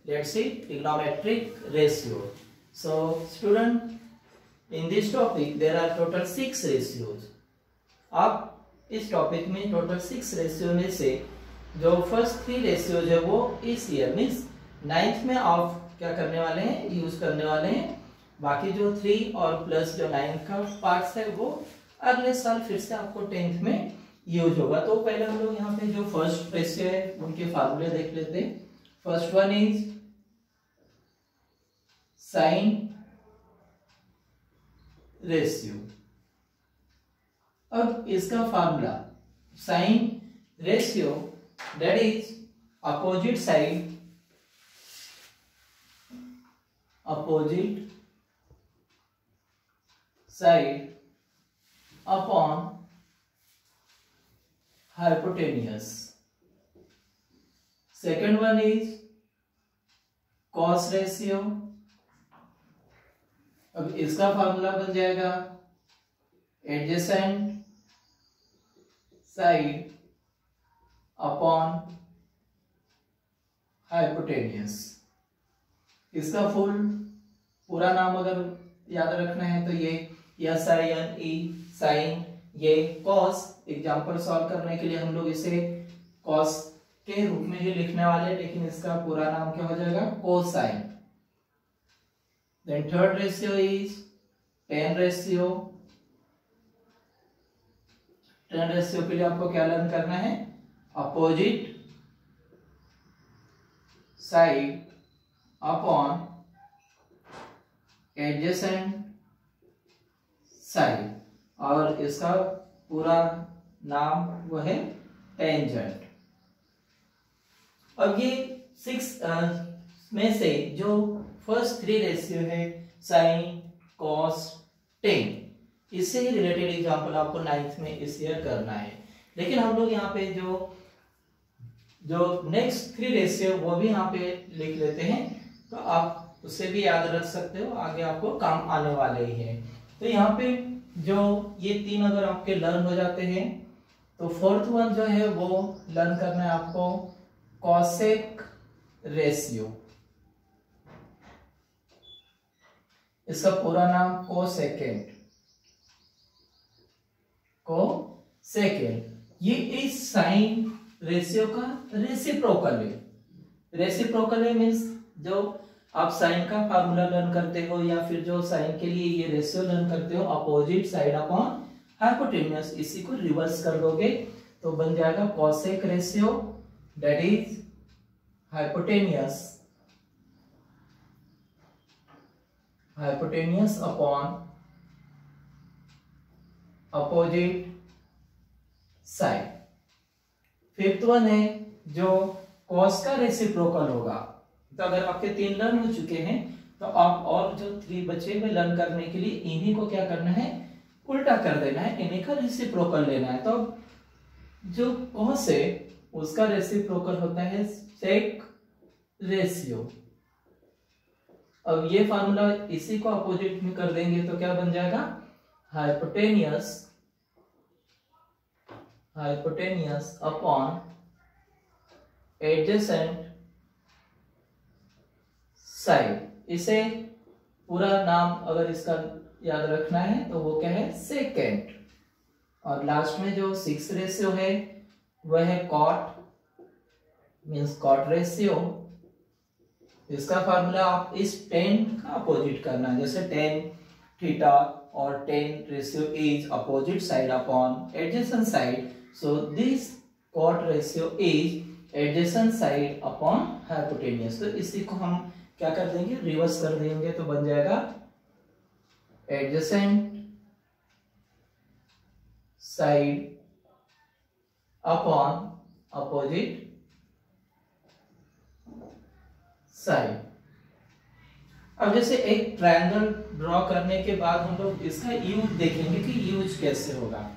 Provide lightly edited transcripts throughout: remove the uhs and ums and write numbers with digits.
let's see trigonometric ratio. So student, in this topic there are total 6 ratios. आप इस topic में total 6 ratio में से जो फर्स्ट 3 रेशियोज है वो इस ईयर मीन्स 9th में आप क्या करने वाले हैं, यूज करने वाले हैं। बाकी जो 3 और प्लस जो 9 का पार्ट्स है वो अगले साल फिर से आपको 10th में यूज होगा। तो पहले हम लोग यहाँ पे जो फर्स्ट रेशियो है उनके फार्मूले देख लेते हैं। First one is sine ratio. अब इसका formula sign ratio that is opposite side upon hypotenuse. Second one is cos ratio. अब इसका फार्मूला बन जाएगा एडजेसेंट साइड अपॉन हाइपोटेनियस। इसका पूरा नाम अगर याद रखना है तो ये साइन, ये कॉस। एग्जाम्पल सॉल्व करने के लिए हम लोग इसे कॉस के रूप में ही लिखने वाले, लेकिन इसका पूरा नाम क्या हो जाएगा, cosine. Then third ratio is tan ratio. Tan ratio के लिए आपको क्या लर्न करना है, opposite side upon adjacent side, और इसका पूरा नाम वो है टेंजेंट। अब ये 6 में से जो फर्स्ट 3 रेशियो है साइन, कॉस, टेन, इससे ही रिलेटेड एग्जांपल आपको 9th में इस ईयर करना है। लेकिन हम लोग यहाँ पे जो नेक्स्ट 3 रेशियो वो भी यहाँ पे लिख लेते हैं, तो आप उससे भी याद रख सकते हो, आगे आपको काम आने वाले ही है। तो यहाँ पे जो ये 3 अगर आपके लर्न हो जाते हैं तो फोर्थ वन जो है वो लर्न करना है आपको कॉसेक रेशियो। इसका पूरा नाम कोसेकेंट। ये इस साइन रेशियो का रेसिप्रोकल है। रेसिप्रोकल है मीन्स जो आप साइन का फार्मूला लर्न करते हो या फिर जो साइन के लिए ये रेशियो लर्न करते हो अपोजिट साइड अपॉन हाइपोटेन्यूज, इसी को रिवर्स कर दोगे तो बन जाएगा cosec ratio that is hypotenuse upon opposite side. Fifth one है जो कॉस का रेसिप्रोकल होगा। तो अगर आपके 3 लर्न हो चुके हैं तो आप और जो 3 बचे हुए लर्न करने के लिए इन्हीं को क्या करना है, उल्टा कर देना है, इन्हीं का रेसिप्रोकल लेना है। तो जो कॉस है उसका रेसिप्रोकल होता है सेक रेशियो। अब ये फार्मूला इसी को अपोजिट में कर देंगे तो क्या बन जाएगा, हाइपोटेनियस अपॉन एडजेसेंट साइड। इसे पूरा नाम अगर इसका याद रखना है तो वो क्या है, सेकेंट। और लास्ट में जो 6 रेशियो है वह है कॉट मीन्स कॉट रेशियो। इसका फार्मूला आप इस टेन का अपोजिट करना है, जैसे टेन थीटा और tan ratio is opposite side upon adjacent side, so this cot ratio is adjacent side upon hypotenuse. तो इसी को हम क्या कर देंगे, रिवर्स कर देंगे तो बन जाएगा adjacent side upon opposite side. अब जैसे एक ट्रायंगल ड्रॉ करने के बाद हम लोग इसका यूज देखेंगे कि यूज कैसे होगा।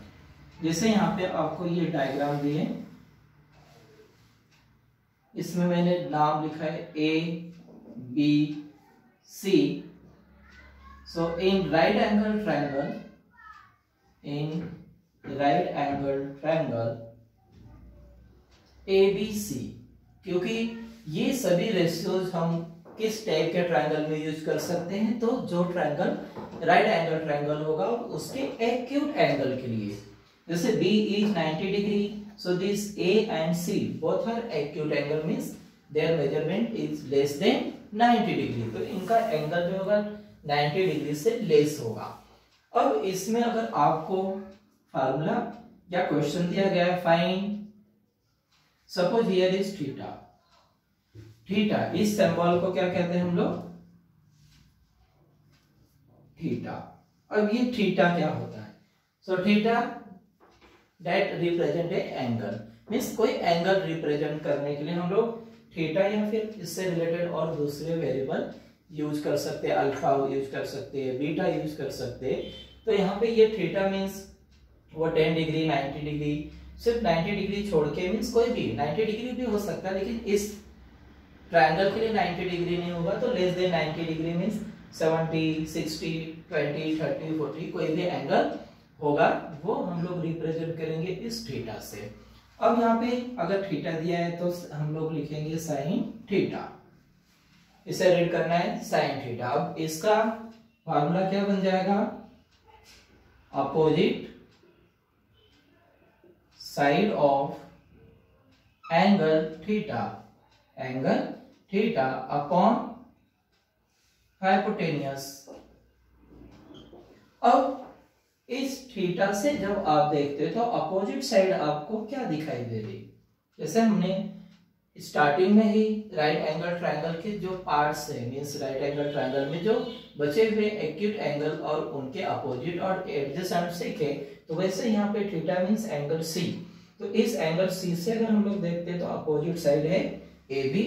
जैसे यहाँ पे आपको ये डायग्राम दिए, इसमें मैंने नाम लिखा है A B C। So in right angle triangle ABC, क्योंकि ये सभी रेशियोज हम किस टाइप के ट्रायंगल में यूज कर सकते हैं? तो जो ट्रायंगल राइट एंगल ट्रायंगल होगा उसके एक्यूट एंगल के लिए, जैसे B is 90 degree, so this A and C both are acute angle means their measurement is less than 90 degree, तो इनका एंगल जो होगा 90 डिग्री से लेस होगा। अब इसमें अगर आपको फार्मूला या क्वेश्चन दिया गया है, find suppose here is theta, theta इस सिंबल को क्या कहते हैं हम लोग? थीटा। अब ये थीटा क्या होता है? So theta that represent A angle, means कोई एंगल रिप्रेजेंट करने के लिए हम लोग थीटा या फिर इससे रिलेटेड और दूसरे वेरिएबल यूज कर सकते हैं, अल्फा यूज कर सकते हैं, बीटा यूज कर सकते हैं। तो यहाँ पे ये थीटा मीन्स वो 10 डिग्री 90 डिग्री, सिर्फ 90 डिग्री छोड़ के मीन्स कोई भी 90 डिग्री भी हो सकता है, लेकिन इस ट्रायंगल के लिए 90 डिग्री नहीं होगा, तो लेस देन 90 डिग्री मीन्स 70, 60, 20, 30, 40 कोई भी एंगल होगा वो हम लोग रिप्रेजेंट करेंगे इस थीटा से। अब यहाँ पे अगर थीटा दिया है तो हम लोग लिखेंगे साइन थीटा, इसे रीड करना है साइन थीटा। अब इसका फार्मूला क्या बन जाएगा? Opposite side of angle theta, angle theta upon hypotenuse. अब इस थीटा से जब आप देखते हो तो अपोजिट साइड आपको क्या दिखाई दे रही? जैसे हमने स्टार्टिंग में ही राइट एंगल ट्रायंगल के जो पार्ट्स है, मींस राइट एंगल ट्रायंगल में जो बचे हुए एक्यूट एंगल और उनके अपोजिट और एडजेसेंट सीखे, तो वैसे यहाँ पे थीटा मींस एंगल सी। तो इस एंगल सी से अगर हम लोग देखते हैं तो अपोजिट साइड है A B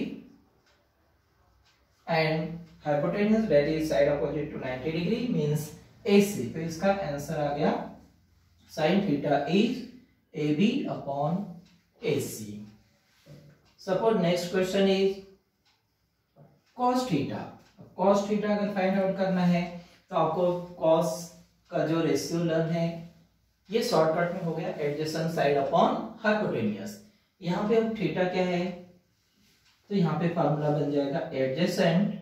and hypotenuse that is side opposite to 90 degree means AC। तो इसका आंसर आ गया sin theta is AB upon AC। Suppose next question is cos theta. cos theta अगर फाइंड आउट करना है तो आपको cos का जो रेशियो लर्न है ये शॉर्टकट में हो गया एडजेसेंट साइड अपॉन हाइपोटेनियस। यहाँ पे अब थीटा क्या है? तो यहाँ पे फार्मूला बन जाएगा adjacent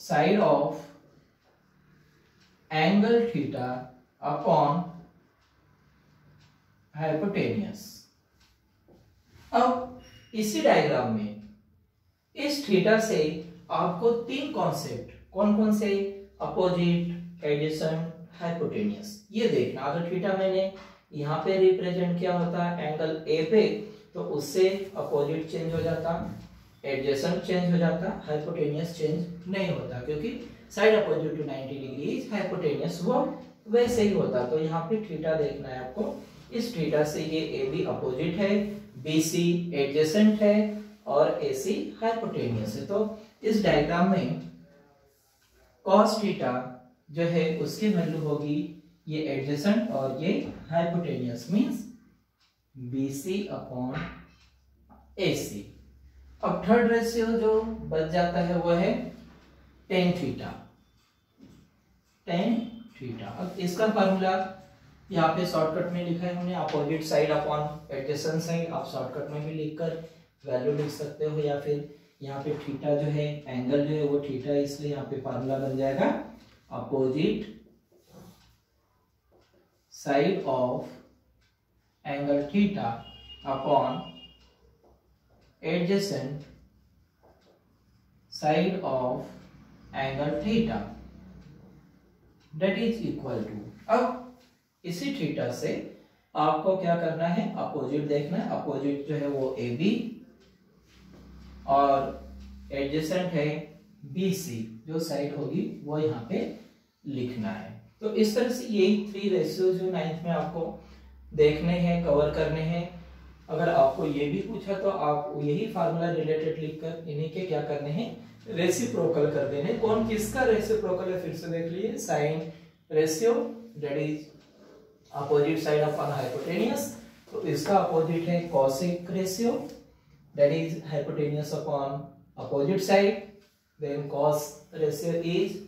side of angle theta upon hypotenuse. अब इसी डायग्राम में इस थीटा से आपको तीन कॉन्सेप्ट कौन कौन से? अपोजिट, एडजेसेंट, हाइपोटेनियस, ये देखना। अगर थीटा मैंने यहाँ पे रिप्रेजेंट किया होता एंगल ए पे तो उससे अपोजिट चेंज हो जाता, एडजेसेंट चेंज हो जाता, हाइपोटेनियस चेंज नहीं होता, क्योंकि side opposite to 90 degree hypotenuse वो वैसे ही होता। तो यहाँ पे थीटा देखना है आपको। इस थीटा से ये ए बी अपोजिट है, बी सी एडजेसेंट है और ए सी हाइपोटेनियस है। तो इस डायग्राम में cos थीटा जो है उसकी वैल्यू होगी ये एडजेसेंट और ये hypotenuse means B C upon A C. अब थर्ड रेशियो जो बच जाता है वो है tan थीटा, tan थीटा। अब इसका फार्मूला यहाँ पे शॉर्टकट में लिखा है हमने, opposite side upon adjacent side. आप शॉर्टकट में भी लिखकर वैल्यू लिख सकते हो, या फिर यहाँ पे थीटा जो है एंगल जो है वो थीटा है, इसलिए यहाँ पे फार्मूला बन जाएगा opposite side of angle theta upon adjacent side of angle theta that is equal to. अब इसी थीटा से आपको क्या करना है? अपोजिट देखना है। अपोजिट जो है वो ए बी और एडजेसेंट है बी सी, जो साइड होगी वो यहाँ पे लिखना है। तो इस तरह से यही थ्री रेशियो जो 9th में आपको देखने हैं, कवर करने हैं। अगर आपको ये भी पूछा तो आप यही फार्मूला रिलेटेड लिखकर इन्हीं के क्या करने हैं? रेसिप्रोकल कर देने। कौन किसका रेसिप्रोकल है? फिर से देख लीजिए, sine ratio that is opposite side upon hypotenuse, तो इसका अपोजिट है cosec ratio that is hypotenuse upon opposite side. Then cos ratio is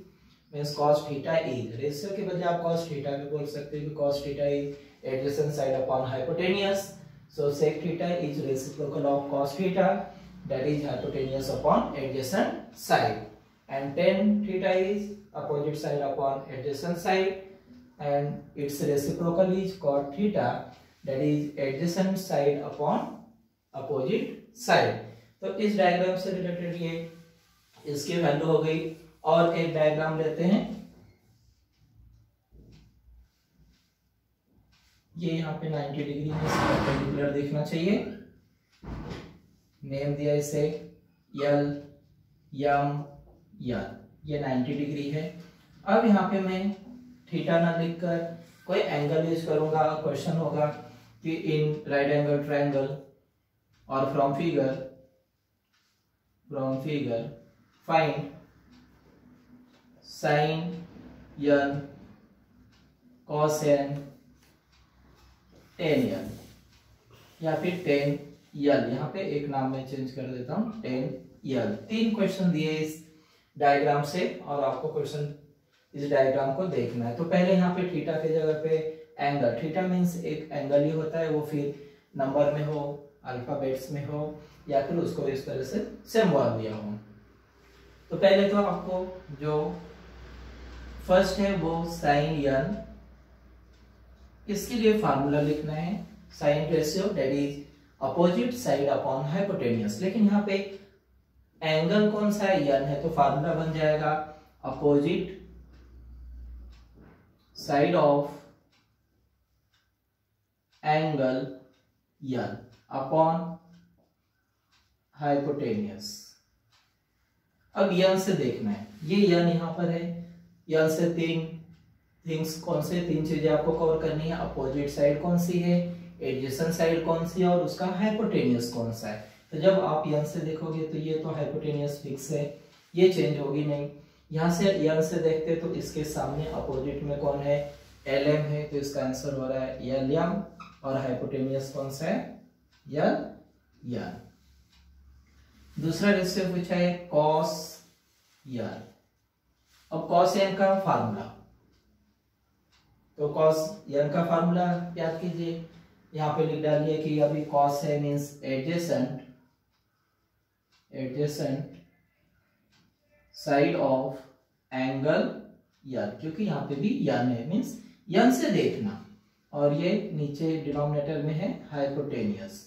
means cos theta is, ratio के बजाय आप cos थीटा भी बोल सकते हो कि cos theta is adjacent side upon hypotenuse. So sec theta is reciprocal of cos theta, that is hypotenuse upon adjacent side, and tan theta is opposite side upon adjacent side, and its reciprocal is cot theta, that is adjacent side upon opposite side. तो इस diagram से related ये इसकी value हो गई। और एक diagram लेते हैं, ये यहाँ पे 90 डिग्री में परपेंडिकुलर देखना चाहिए। नेम दिया इसे यल यम यल, ये 90 डिग्री है। अब यहाँ पे मैं थीटा ना लिखकर कोई एंगल यूज करूंगा। क्वेश्चन होगा कि इन राइट एंगल ट्रायंगल और from figure find sign n cos n tan n, या फिर tan l, यहाँ पे एक नाम मैं चेंज कर देता हूँ tan l। 3 क्वेश्चन दिए इस डायग्राम से और आपको क्वेश्चन इस डायग्राम को देखना है। तो पहले यहाँ पे थीटा के जगह पे एंगल, थीटा मीन्स एक एंगल ही होता है, वो फिर नंबर में हो, अल्फाबेट्स में हो, या फिर उसको इस तरह से सिंबल दिया हो। तो पहले तो आपको जो फर्स्ट है वो साइन n, इसके लिए फार्मूला लिखना है sign ratio, that is opposite side upon hypotenuse. लेकिन यहाँ पे एंगल कौन सा है, n है, तो फार्मूला बन जाएगा opposite side of angle n upon hypotenuse. अब n से देखना है, ये n यहाँ पर है, n से 3 थिंग्स, कौन से 3 चीजें आपको कवर करनी है, अपोजिट साइड कौन सी है, एडजेसेंट साइड कौन सी है, और उसका हाइपोटेन्यूस कौन सा है। तो जब आप n से देखोगे तो ये तो हाइपोटेन्यूस फिक्स है, ये चेंज होगी नहीं। यहाँ से n से देखते तो इसके सामने अपोजिट में कौन है, lm है, तो इसका आंसर हो रहा है lm, और हाइपोटेन्यूस कौन सा है, l। दूसरा रेशियो पूछा है cos n। अब cos n का फार्मूला, तो cos n का फार्मूला याद कीजिए, यहाँ पे लिख डालिए कि अभी cos है means adjacent side of angle n, क्योंकि यहाँ पे भी n है मींस n से देखना, और ये नीचे डिनोमिनेटर में है हाइपोटेन्यूस।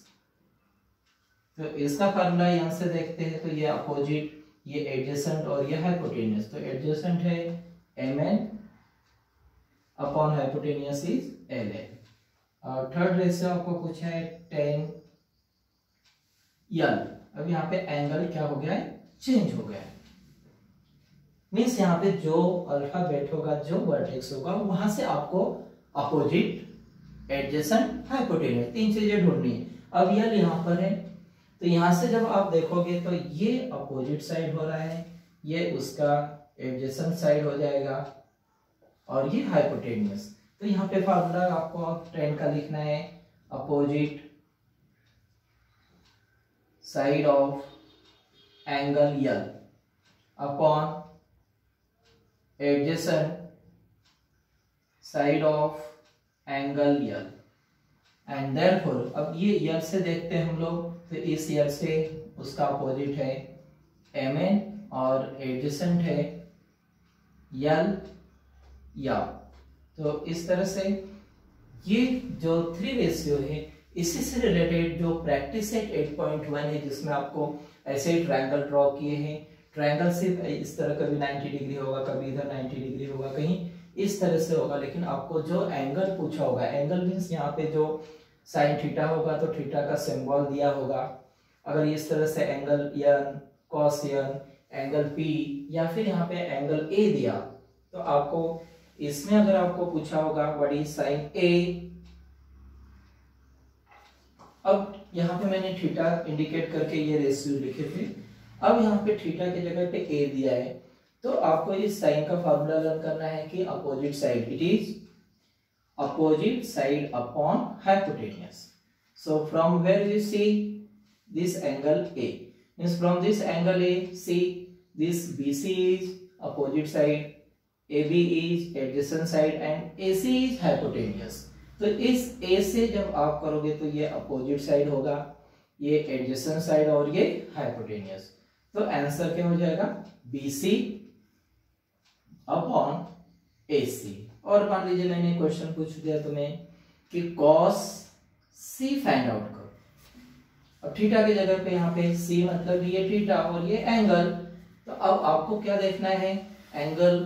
तो इसका फार्मूला n से देखते हैं, तो ये अपोजिट, ये एडजेसेंट और ये हाइपोटेन्यूस। तो एडजेसेंट है mn upon hypotenuse is ln। और थर्ड रेशियो आपको पूछा है tan l। अब यहाँ पे एंगल क्या हो गया है, चेंज हो गया है, मीन्स यहाँ पे जो अल्फाबेट होगा, जो वर्टेक्स होगा, वहां से आपको अपोजिट, एडजेसेंट, हाइपोटेन्यूस 3 चीजें ढूंढनी है। अब l यहाँ पर है, तो यहां से जब आप देखोगे तो ये अपोजिट साइड हो रहा है, ये उसका एडजेसेंट साइड हो जाएगा, और ये हाइपोटेन्यूस। तो यहाँ पे फार्मूला आपको tan का लिखना है opposite side of angle l upon adjacent side of angle l। And therefore अब ये l से देखते हैं हम लोग, तो इस l से उसका अपोजिट है mn और एडजेसेंट है l या। तो इस तरह से ये जो 3 रेशियो है, इसी से रिलेटेड जो प्रैक्टिस सेट 8.1 है, जिसमें आपको ऐसे ट्रायंगल ड्रॉ किए हैं। ट्रायंगल सिर्फ इस तरह कभी 90 डिग्री होगा, कभी इधर 90 डिग्री होगा, कहीं इस तरह से होगा, लेकिन आपको जो एंगल पूछा होगा, एंगल मीन्स यहाँ पे जो साइन थीटा होगा तो थीटा का सिंबल दिया होगा। अगर इस तरह से angle n, cos n, angle p, या फिर यहाँ पे एंगल a दिया, तो आपको इसमें अगर आपको पूछा होगा व्हाट इज साइन a। अब यहाँ पे मैंने थीटा इंडिकेट करके ये रेशियो लिखे थे। अब यहाँ पे थीटा की जगह पे a दिया है, तो आपको इस साइन का फार्मूला लर्न करना है कि opposite side, it is opposite side upon hypotenuse. So from where you see this angle A, means from this angle A, see this BC is opposite side, AB is adjacent side, and AC is hypotenuse. तो इस ए से जब आप करोगे तो ये opposite side होगा, ये एडजेसेंट साइड और ये हाइपोटेनियस। तो आंसर क्या हो जाएगा, BC अपॉन AC। और मान लीजिए मैंने क्वेश्चन पूछ दिया तुम्हें कि cos C फाइंड आउट करो। अब थीटा की जगह पे यहाँ पे C मतलब ये थीटा और ये एंगल, तो अब आपको क्या देखना है, एंगल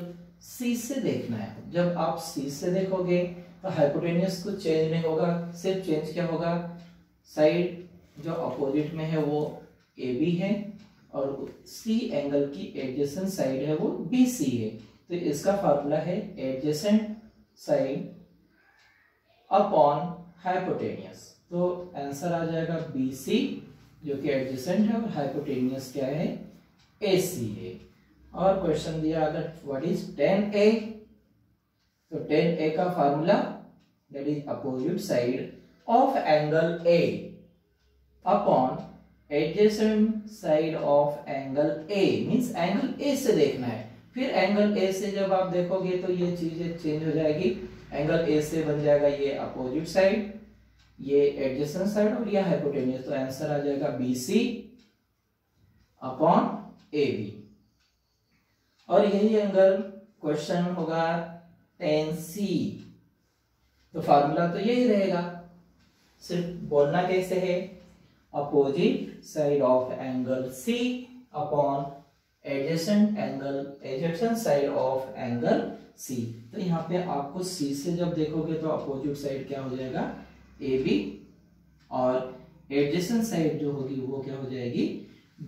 C से देखना है। जब आप C से देखोगे तो हाइपोटेनियस कुछ चेंज नहीं होगा, सिर्फ चेंज क्या होगा, साइड जो अपोजिट में है वो AB है और C एंगल की एडजेसेंट साइड है वो BC है। तो इसका फार्मूला है एडजेसेंट साइड अपॉन हाइपोटेनियस। तो आंसर आ जाएगा BC जो कि एडजेसेंट है और हाइपोटेनियस क्या है, AC है। और क्वेश्चन दिया अगर व्हाट इज tan A, तो tan A का formula that is opposite side of angle A upon adjacent side of angle A, means angle A से देखना है। फिर एंगल A से जब आप देखोगे तो ये चीजें चेंज हो जाएगी, एंगल A से बन जाएगा ये अपोजिट साइड, ये एडजेसेंट साइड और ये हाइपोटेनियस। तो आंसर आ जाएगा BC अपॉन AB। और यही अगर क्वेश्चन होगा tan C, तो फार्मूला तो यही रहेगा, सिर्फ बोलना कैसे है, opposite side of angle C upon adjacent side of angle C। तो यहाँ पे आपको C से जब देखोगे तो अपोजिट साइड क्या हो जाएगा, AB, और एडजेसेंट साइड जो होगी वो क्या हो जाएगी,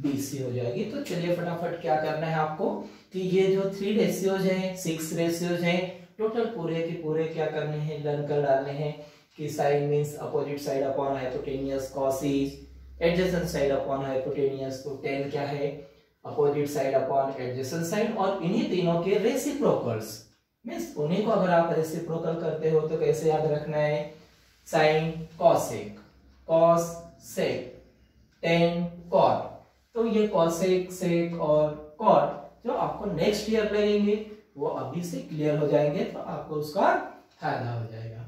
BC हो जाएगी। तो चलिए फटाफट क्या करना है आपको कि ये जो 3 रेशियोज हैं, 6 रेशियोज हैं, टोटल पूरे के पूरे क्या करने हैं, लर्न कर डालने हैं कि sine means opposite side upon hypotenuse, cos is adjacent side upon hypotenuse, तो tan क्या है, opposite side upon adjacent side, और इन्हीं तीनों के रेसिप्रोकल्स मींस उन्हीं को अगर आप रेसिप्रोकल करते हो तो कैसे याद रखना है, sine cosec, cos sec, tan cot. तो ये कॉसेक, सेक और कॉट जो आपको नेक्स्ट ईयर लगेंगे वो अभी से क्लियर हो जाएंगे, तो आपको उसका फायदा हो जाएगा।